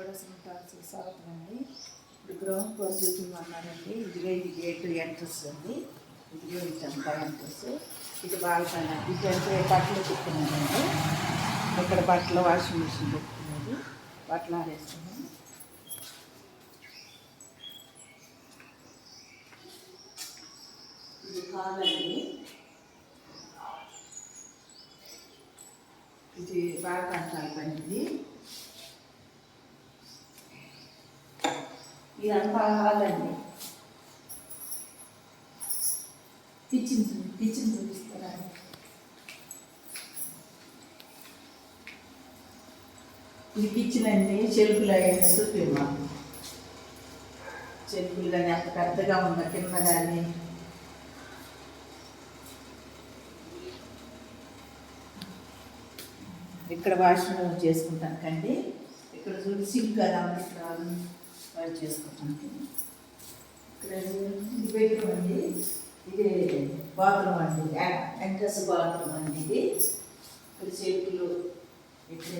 కూడా స్వాగతం అండి. ఇప్పుడు గ్రౌండ్ ఫ్లోర్ చూపించమన్నారండి. ఇదిగో ఇది గేట్ ఎంట్రన్స్ అండి. ఇదిగో ఇదంతా ఎంట్రన్స్. ఇది బాల్కనీ. ఇది అంటే బట్టలు పెట్టుకున్నానండి. ఇక్కడ బట్టలు వాషింగ్ మిషన్ పెట్టుకున్నది. బట్టలు ఆరేసుకున్నాను. ఇది హాల్ అండి. ఇది బాల్కనీ పండింది. ఇదంతా హాల్ అండి. కిచెన్ చూపిస్తారా? ఇది కిచెన్ అండి. చెరుకులు అయ్యాయి చూపిమ్మా. చెరుకులు కానీ అంత పెద్దగా ఉందా కింద కానీ. ఇక్కడ వాషింగ్ చేసుకుంటాను కండి. ఇక్కడ చూసి సింక్ కదా ఇక్కడ చేసుకుంటాను. ఇక్కడ ఇది బెడ్రూమ్ అండి. ఇది బాత్రూమ్ అండి. ఎంట్రన్స్ బాత్రూమ్ అండి. ఇది ఇక్కడ చెరుకులు ఇక్కడ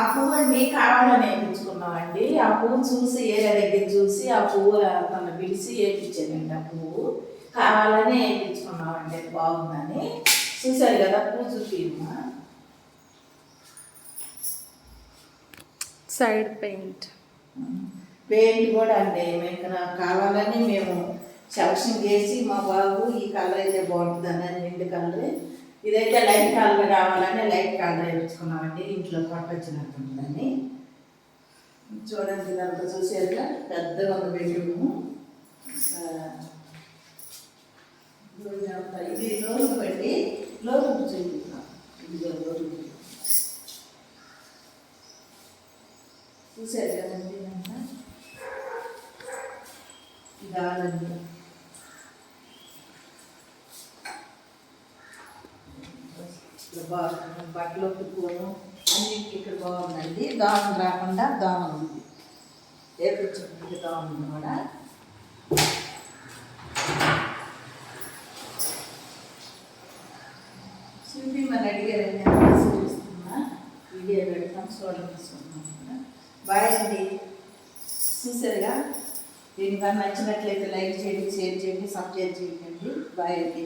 ఆ పువ్వు అండి కావాలని వేయించుకున్నామండి. ఆ పువ్వు చూసి ఏరియా దగ్గర చూసి ఆ పువ్వు తను పిలిచి వేయించానండి. ఆ పువ్వు కావాలని వేయించుకున్నామండి. అది బాగుందని చూశారు కదా. పువ్వు చూపిమ్మా. సైడ్ పెయింట్ కూడా అండి మేము కావాలని మేము సెలక్షన్ చేసి మా బాబు ఈ కలర్ అయితే బాగుంటుందని రెండు కలర్, ఇదైతే లైట్ కలర్ కావాలని లైట్ కలర్ వేయించుకున్నామండి. ఇంట్లో పట్టొచ్చినట్టు ఉంటుందని. చూడండి ఇదంతా చూసాక పెద్దగా ఉంది బెడ్రూము. ఇది లోన్ పట్టి లోన్ చూపిస్తాం. ఇది లోన్ చూసారు కదండి. ఇదంతా ఇదాలండి. బట్టలు ఒప్పుకోను అన్నింటికి ఇక్కడ బాగుందండి. దోమలు రాకుండా దోమలు ఉంది. ఏపించుకుంటే దోమలు కూడా. చూపి మన అడిగారండి. చూస్తున్నా వీడియో పెడతాం చూడమని. బాయ్ అండి. చూసారుగా. దీనికి నచ్చినట్లయితే లైక్ చేయండి, షేర్ చేయండి, సబ్స్క్రైబ్ చేయండి. బాయ్ అండి.